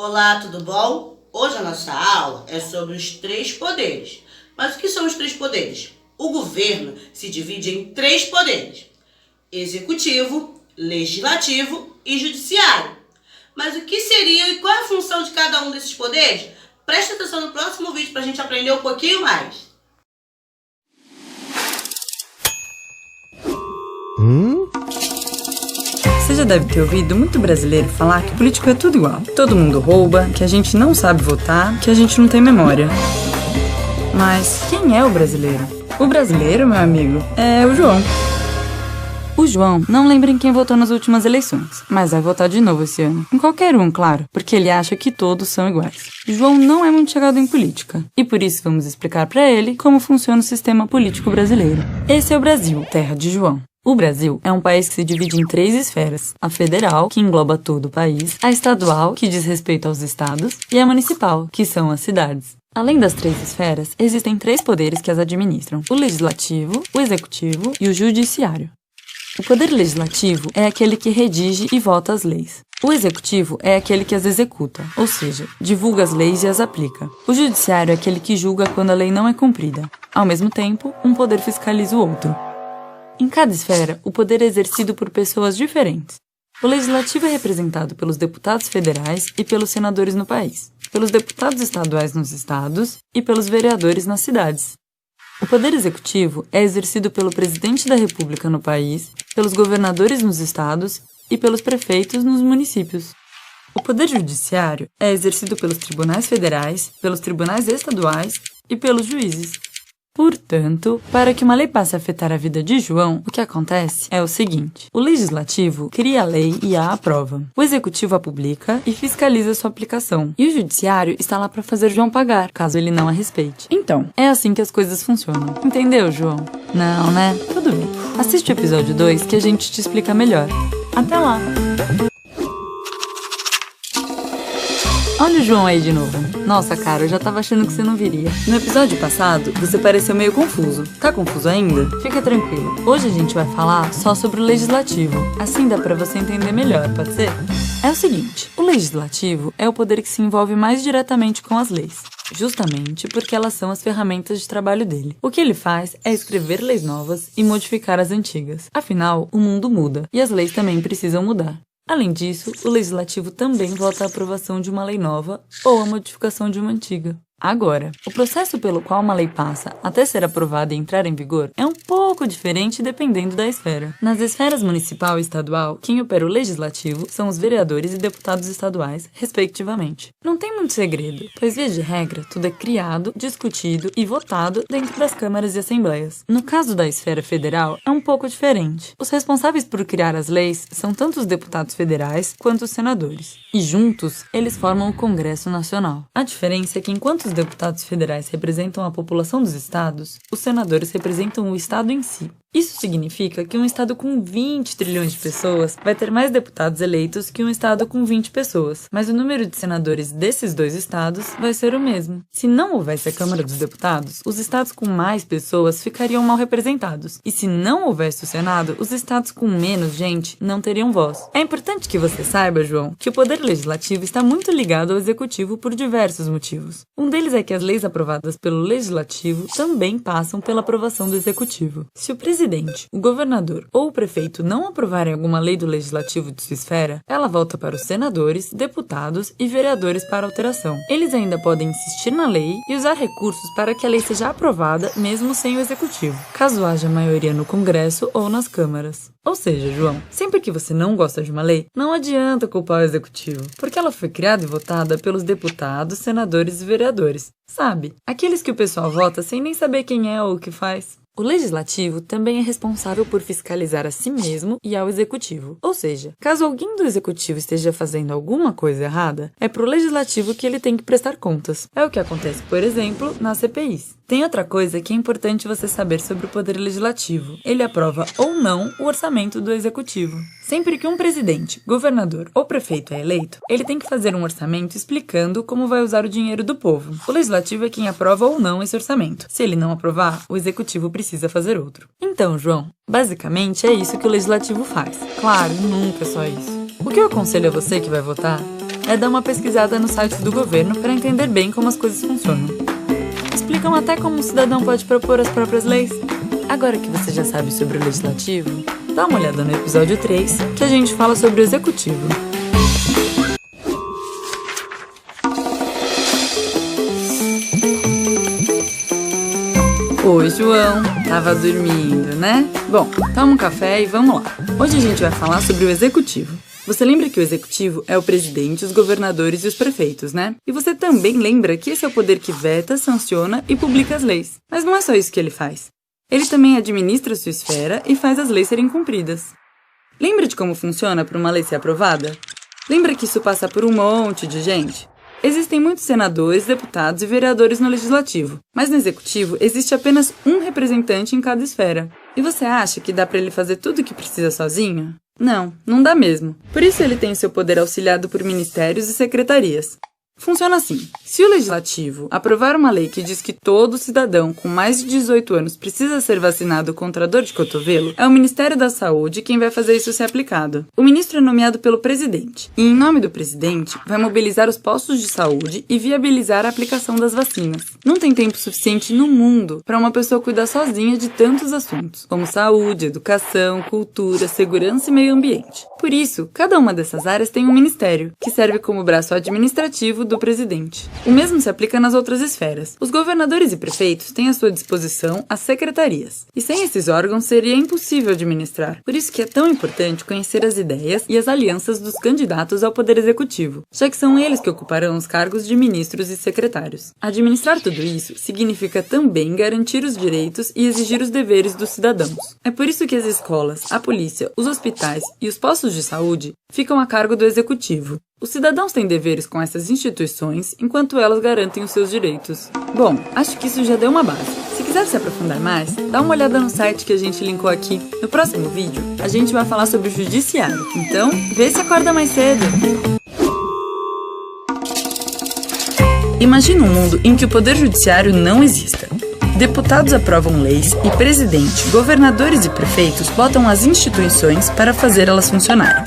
Olá, tudo bom? Hoje a nossa aula é sobre os três poderes. Mas o que são os três poderes? O governo se divide em três poderes: executivo, legislativo e judiciário. Mas o que seria e qual é a função de cada um desses poderes? Preste atenção no próximo vídeo para a gente aprender um pouquinho mais. Você já deve ter ouvido muito brasileiro falar que político é tudo igual. Todo mundo rouba, que a gente não sabe votar, que a gente não tem memória. Mas quem é o brasileiro? O brasileiro, meu amigo, é o João. O João não lembra em quem votou nas últimas eleições, mas vai votar de novo esse ano. Em qualquer um, claro, porque ele acha que todos são iguais. João não é muito chegado em política, e por isso vamos explicar para ele como funciona o sistema político brasileiro. Esse é o Brasil, terra de João. O Brasil é um país que se divide em três esferas: a federal, que engloba todo o país, a estadual, que diz respeito aos estados, e a municipal, que são as cidades. Além das três esferas, existem três poderes que as administram: o legislativo, o executivo e o judiciário. O poder legislativo é aquele que redige e vota as leis. O executivo é aquele que as executa, ou seja, divulga as leis e as aplica. O judiciário é aquele que julga quando a lei não é cumprida. Ao mesmo tempo, um poder fiscaliza o outro. Em cada esfera, o poder é exercido por pessoas diferentes. O legislativo é representado pelos deputados federais e pelos senadores no país, pelos deputados estaduais nos estados e pelos vereadores nas cidades. O poder executivo é exercido pelo presidente da República no país, pelos governadores nos estados e pelos prefeitos nos municípios. O poder judiciário é exercido pelos tribunais federais, pelos tribunais estaduais e pelos juízes. Portanto, para que uma lei passe a afetar a vida de João, o que acontece é o seguinte: o legislativo cria a lei e a aprova. O executivo a publica e fiscaliza sua aplicação. E o judiciário está lá para fazer João pagar, caso ele não a respeite. Então, é assim que as coisas funcionam. Entendeu, João? Não, né? Tudo bem. Assiste o episódio 2 que a gente te explica melhor. Até lá! Olha o João aí de novo. Nossa, cara, eu já tava achando que você não viria. No episódio passado, você pareceu meio confuso. Tá confuso ainda? Fica tranquilo. Hoje a gente vai falar só sobre o legislativo. Assim dá pra você entender melhor, pode ser? É o seguinte, o legislativo é o poder que se envolve mais diretamente com as leis, justamente porque elas são as ferramentas de trabalho dele. O que ele faz é escrever leis novas e modificar as antigas. Afinal, o mundo muda e as leis também precisam mudar. Além disso, o legislativo também vota a aprovação de uma lei nova ou a modificação de uma antiga. Agora, o processo pelo qual uma lei passa até ser aprovada e entrar em vigor é um pouco diferente dependendo da esfera. Nas esferas municipal e estadual, quem opera o legislativo são os vereadores e deputados estaduais, respectivamente. Não tem muito segredo, pois via de regra, tudo é criado, discutido e votado dentro das câmaras e assembleias. No caso da esfera federal, é um pouco diferente. Os responsáveis por criar as leis são tanto os deputados federais quanto os senadores. E juntos, eles formam o Congresso Nacional. A diferença é que enquanto os deputados federais representam a população dos estados, os senadores representam o estado em si. Isso significa que um estado com 20 trilhões de pessoas vai ter mais deputados eleitos que um estado com 20 pessoas, mas o número de senadores desses dois estados vai ser o mesmo. Se não houvesse a Câmara dos Deputados, os estados com mais pessoas ficariam mal representados, e se não houvesse o Senado, os estados com menos gente não teriam voz. É importante que você saiba, João, que o poder legislativo está muito ligado ao executivo por diversos motivos. Um deles é que as leis aprovadas pelo legislativo também passam pela aprovação do executivo. Se o presidente, o governador ou o prefeito não aprovarem alguma lei do legislativo de sua esfera, ela volta para os senadores, deputados e vereadores para alteração. Eles ainda podem insistir na lei e usar recursos para que a lei seja aprovada mesmo sem o executivo, caso haja maioria no Congresso ou nas câmaras. Ou seja, João, sempre que você não gosta de uma lei, não adianta culpar o executivo, porque ela foi criada e votada pelos deputados, senadores e vereadores. Sabe? Aqueles que o pessoal vota sem nem saber quem é ou o que faz. O legislativo também é responsável por fiscalizar a si mesmo e ao executivo. Ou seja, caso alguém do executivo esteja fazendo alguma coisa errada, é pro legislativo que ele tem que prestar contas. É o que acontece, por exemplo, nas CPIs. Tem outra coisa que é importante você saber sobre o poder legislativo. Ele aprova ou não o orçamento do executivo. Sempre que um presidente, governador ou prefeito é eleito, ele tem que fazer um orçamento explicando como vai usar o dinheiro do povo. O legislativo é quem aprova ou não esse orçamento. Se ele não aprovar, o executivo precisa fazer outro. Então, João, basicamente é isso que o legislativo faz. Claro, nunca é só isso. O que eu aconselho a você que vai votar é dar uma pesquisada no site do governo para entender bem como as coisas funcionam. Explicam até como um cidadão pode propor as próprias leis. Agora que você já sabe sobre o legislativo, dá uma olhada no episódio 3, que a gente fala sobre o executivo. Oi, João. Tava dormindo, né? Bom, toma um café e vamos lá. Hoje a gente vai falar sobre o executivo. Você lembra que o executivo é o presidente, os governadores e os prefeitos, né? E você também lembra que esse é o poder que veta, sanciona e publica as leis. Mas não é só isso que ele faz. Ele também administra sua esfera e faz as leis serem cumpridas. Lembra de como funciona para uma lei ser aprovada? Lembra que isso passa por um monte de gente? Existem muitos senadores, deputados e vereadores no legislativo, mas no executivo existe apenas um representante em cada esfera. E você acha que dá para ele fazer tudo o que precisa sozinho? Não, não dá mesmo. Por isso ele tem seu poder auxiliado por ministérios e secretarias. Funciona assim: se o legislativo aprovar uma lei que diz que todo cidadão com mais de 18 anos precisa ser vacinado contra a dor de cotovelo, é o Ministério da Saúde quem vai fazer isso ser aplicado. O ministro é nomeado pelo presidente, e em nome do presidente, vai mobilizar os postos de saúde e viabilizar a aplicação das vacinas. Não tem tempo suficiente no mundo para uma pessoa cuidar sozinha de tantos assuntos, como saúde, educação, cultura, segurança e meio ambiente. Por isso, cada uma dessas áreas tem um ministério, que serve como braço administrativo do presidente. O mesmo se aplica nas outras esferas. Os governadores e prefeitos têm à sua disposição as secretarias. E sem esses órgãos seria impossível administrar. Por isso que é tão importante conhecer as ideias e as alianças dos candidatos ao poder executivo, já que são eles que ocuparão os cargos de ministros e secretários. Administrar tudo isso significa também garantir os direitos e exigir os deveres dos cidadãos. É por isso que as escolas, a polícia, os hospitais e os postos de saúde ficam a cargo do executivo. Os cidadãos têm deveres com essas instituições, enquanto elas garantem os seus direitos. Bom, acho que isso já deu uma base. Se quiser se aprofundar mais, dá uma olhada no site que a gente linkou aqui. No próximo vídeo, a gente vai falar sobre o judiciário. Então, vê se acorda mais cedo. Imagina um mundo em que o poder judiciário não exista. Deputados aprovam leis e presidente, governadores e prefeitos botam as instituições para fazer elas funcionarem.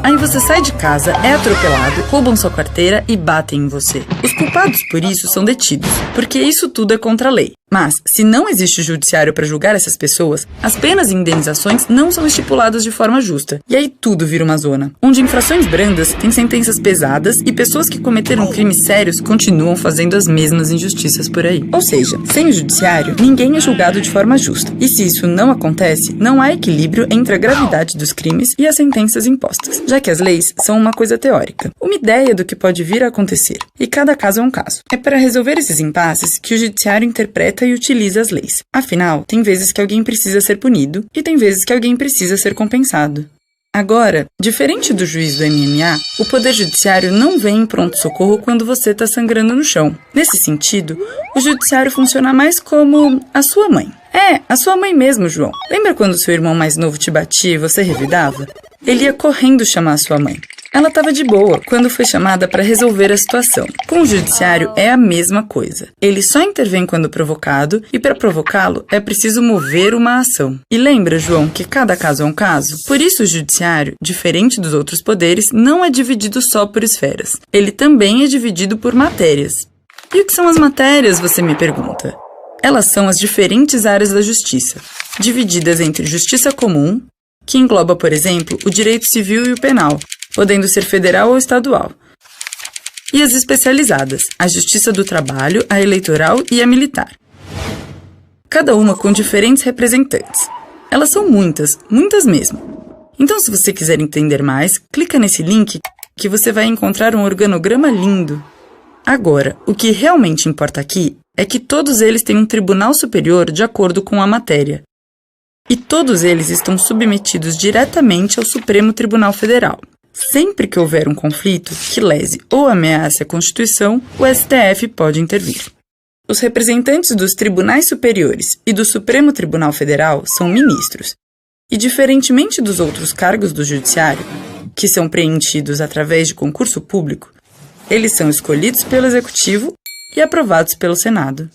Aí você sai de casa, é atropelado, roubam sua carteira e batem em você. Os culpados por isso são detidos, porque isso tudo é contra a lei. Mas, se não existe judiciário para julgar essas pessoas, as penas e indenizações não são estipuladas de forma justa. E aí tudo vira uma zona, onde infrações brandas têm sentenças pesadas e pessoas que cometeram crimes sérios continuam fazendo as mesmas injustiças por aí. Ou seja, sem o judiciário, ninguém é julgado de forma justa. E se isso não acontece, não há equilíbrio entre a gravidade dos crimes e as sentenças impostas, já que as leis são uma coisa teórica, uma ideia do que pode vir a acontecer. E cada caso é um caso. É para resolver esses impasses que o judiciário interpreta e utiliza as leis. Afinal, tem vezes que alguém precisa ser punido e tem vezes que alguém precisa ser compensado. Agora, diferente do juiz do MMA, o poder judiciário não vem em pronto-socorro quando você está sangrando no chão. Nesse sentido, o judiciário funciona mais como a sua mãe. É, a sua mãe mesmo, João. Lembra quando seu irmão mais novo te batia e você revidava? Ele ia correndo chamar a sua mãe. Ela estava de boa quando foi chamada para resolver a situação. Com o judiciário é a mesma coisa. Ele só intervém quando provocado e para provocá-lo é preciso mover uma ação. E lembra, João, que cada caso é um caso? Por isso o judiciário, diferente dos outros poderes, não é dividido só por esferas. Ele também é dividido por matérias. E o que são as matérias, você me pergunta? Elas são as diferentes áreas da justiça, divididas entre justiça comum, que engloba, por exemplo, o direito civil e o penal, podendo ser federal ou estadual. E as especializadas, a justiça do trabalho, a eleitoral e a militar. Cada uma com diferentes representantes. Elas são muitas, muitas mesmo. Então, se você quiser entender mais, clica nesse link que você vai encontrar um organograma lindo. Agora, o que realmente importa aqui é que todos eles têm um tribunal superior de acordo com a matéria. E todos eles estão submetidos diretamente ao Supremo Tribunal Federal. Sempre que houver um conflito que lese ou ameace a Constituição, o STF pode intervir. Os representantes dos tribunais superiores e do Supremo Tribunal Federal são ministros. E, diferentemente dos outros cargos do Judiciário, que são preenchidos através de concurso público, eles são escolhidos pelo Executivo e aprovados pelo Senado.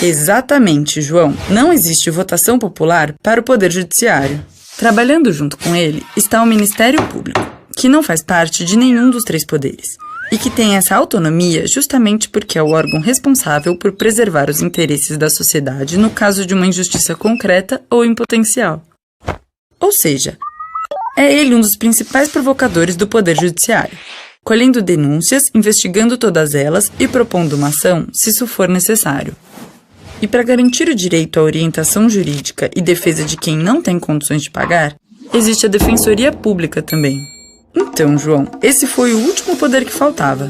Exatamente, João. Não existe votação popular para o Poder Judiciário. Trabalhando junto com ele está o Ministério Público, que não faz parte de nenhum dos três poderes. e que tem essa autonomia justamente porque é o órgão responsável por preservar os interesses da sociedade no caso de uma injustiça concreta ou em potencial. Ou seja, é ele um dos principais provocadores do Poder Judiciário, colhendo denúncias, investigando todas elas e propondo uma ação se isso for necessário. E para garantir o direito à orientação jurídica e defesa de quem não tem condições de pagar, existe a Defensoria Pública também. Então, João, esse foi o último poder que faltava.